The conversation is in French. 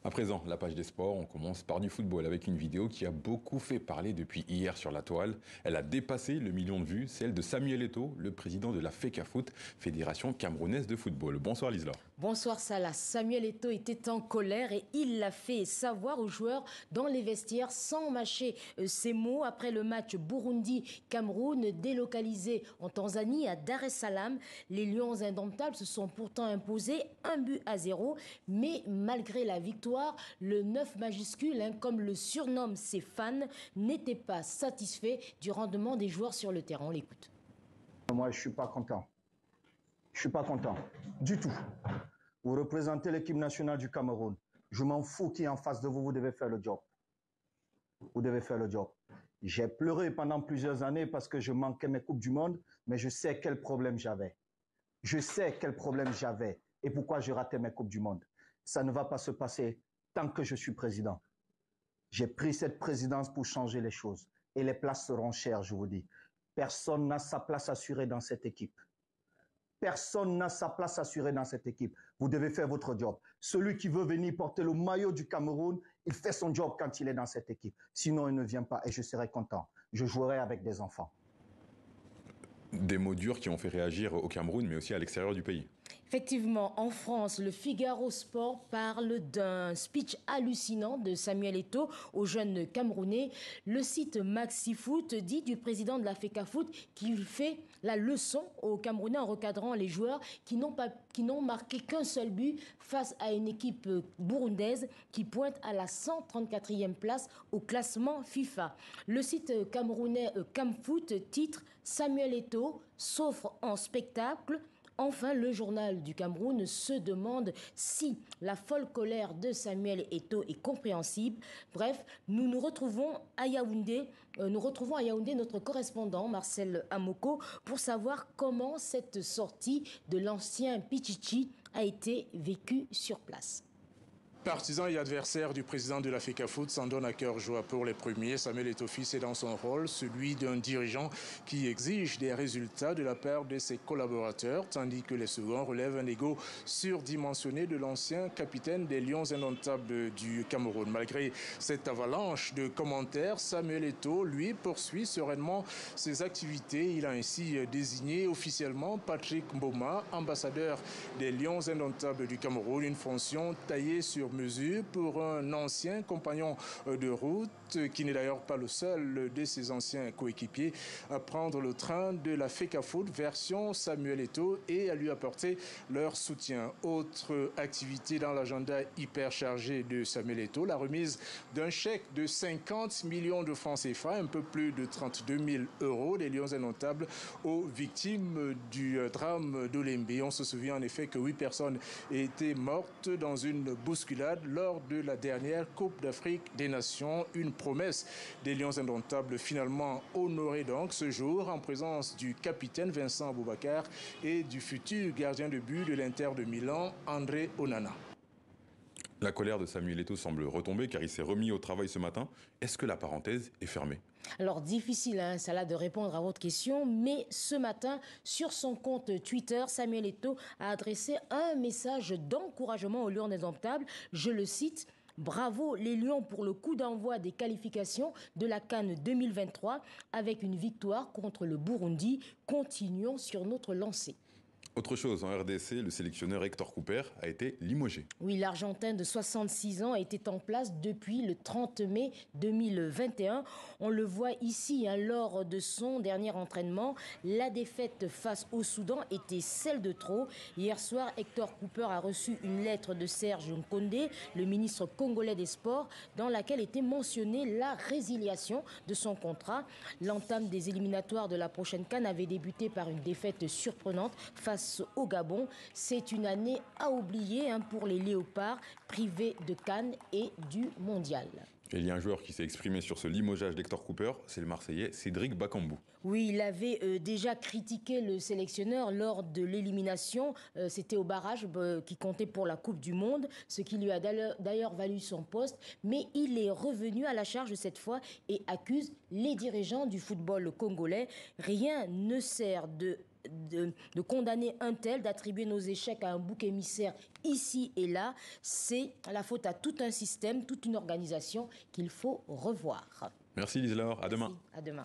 À présent, la page des sports, on commence par du football avec une vidéo qui a beaucoup fait parler depuis hier sur la toile. Elle a dépassé le million de vues, celle de Samuel Eto'o, le président de la FECAFOOT, Fédération camerounaise de football. Bonsoir Liselor. Bonsoir Salah. Samuel Eto'o était en colère et il l'a fait savoir aux joueurs dans les vestiaires sans mâcher ses mots après le match Burundi-Cameroun délocalisé en Tanzanie à Dar es Salaam. Les Lions indomptables se sont pourtant imposés 1-0, mais malgré la victoire, le 9 majuscule, comme le surnomment ses fans, n'était pas satisfait du rendement des joueurs sur le terrain. On l'écoute. Moi, je ne suis pas content. Je ne suis pas content du tout. Vous représentez l'équipe nationale du Cameroun. Je m'en fous qui est en face de vous, vous devez faire le job. Vous devez faire le job. J'ai pleuré pendant plusieurs années parce que je manquais mes Coupes du Monde, mais je sais quel problème j'avais. Je sais quel problème j'avais et pourquoi je ratais mes Coupes du Monde. Ça ne va pas se passer tant que je suis président. J'ai pris cette présidence pour changer les choses. Et les places seront chères, je vous dis. Personne n'a sa place assurée dans cette équipe. Personne n'a sa place assurée dans cette équipe. Vous devez faire votre job. Celui qui veut venir porter le maillot du Cameroun, il fait son job quand il est dans cette équipe. Sinon, il ne vient pas et je serai content. Je jouerai avec des enfants. Des mots durs qui ont fait réagir au Cameroun, mais aussi à l'extérieur du pays. Effectivement, en France, le Figaro Sport parle d'un speech hallucinant de Samuel Eto'o aux jeunes Camerounais. Le site MaxiFoot dit du président de la FECAFOOT qu'il fait la leçon aux Camerounais en recadrant les joueurs qui n'ont marqué qu'un seul but face à une équipe burundaise qui pointe à la 134e place au classement FIFA. Le site camerounais Camfoot titre Samuel Eto'o s'offre en spectacle. Enfin, le journal du Cameroun se demande si la folle colère de Samuel Eto'o est compréhensible. Bref, nous retrouvons à Yaoundé notre correspondant Marcel Amoko pour savoir comment cette sortie de l'ancien Pichichi a été vécue sur place. Partisans et adversaires du président de la FECAFOOT s'en donnent à cœur joie pour les premiers. Samuel Eto'o est dans son rôle, celui d'un dirigeant qui exige des résultats de la part de ses collaborateurs, tandis que les seconds relèvent un ego surdimensionné de l'ancien capitaine des Lions indomptables du Cameroun. Malgré cette avalanche de commentaires, Samuel Eto'o, lui, poursuit sereinement ses activités. Il a ainsi désigné officiellement Patrick Mboma, ambassadeur des Lions indomptables du Cameroun, une fonction taillée sur mesure pour un ancien compagnon de route qui n'est d'ailleurs pas le seul de ses anciens coéquipiers à prendre le train de la FECAFOOT version Samuel Eto'o et à lui apporter leur soutien. Autre activité dans l'agenda hyper chargé de Samuel Eto'o, la remise d'un chèque de 50 millions de francs CFA, un peu plus de 32 000 euros des Lions indomptables aux victimes du drame d'Olembe. On se souvient en effet que 8 personnes étaient mortes dans une bousculade lors de la dernière Coupe d'Afrique des Nations. Une promesse des Lions indomptables finalement honorée donc ce jour en présence du capitaine Vincent Aboubakar et du futur gardien de but de l'Inter de Milan, André Onana. La colère de Samuel Eto'o semble retomber car il s'est remis au travail ce matin. Est-ce que la parenthèse est fermée? Alors, difficile, Salah, de répondre à votre question, mais ce matin, sur son compte Twitter, Samuel Eto'o a adressé un message d'encouragement aux Lions indomptables. Je le cite: « Bravo les Lions pour le coup d'envoi des qualifications de la CAN 2023 avec une victoire contre le Burundi. Continuons sur notre lancée. » Autre chose, en RDC, le sélectionneur Hector Cooper a été limogé. Oui, l'Argentin de 66 ans était en place depuis le 30 mai 2021. On le voit ici, lors de son dernier entraînement. La défaite face au Soudan était celle de trop. Hier soir, Hector Cooper a reçu une lettre de Serge Nkondé, le ministre congolais des Sports, dans laquelle était mentionnée la résiliation de son contrat. L'entame des éliminatoires de la prochaine CAN avait débuté par une défaite surprenante face au Gabon. C'est une année à oublier pour les Léopards, privés de CAN et du Mondial. Et il y a un joueur qui s'est exprimé sur ce limogeage d'Hector Cooper, c'est le Marseillais Cédric Bakambu. Oui, il avait déjà critiqué le sélectionneur lors de l'élimination. C'était au barrage qui comptait pour la Coupe du Monde, ce qui lui a d'ailleurs valu son poste. Mais il est revenu à la charge cette fois et accuse les dirigeants du football congolais. Rien ne sert de de condamner un tel, d'attribuer nos échecs à un bouc émissaire ici et là. C'est la faute à tout un système, toute une organisation qu'il faut revoir. Merci Lise-Laure, à demain. Merci. À demain.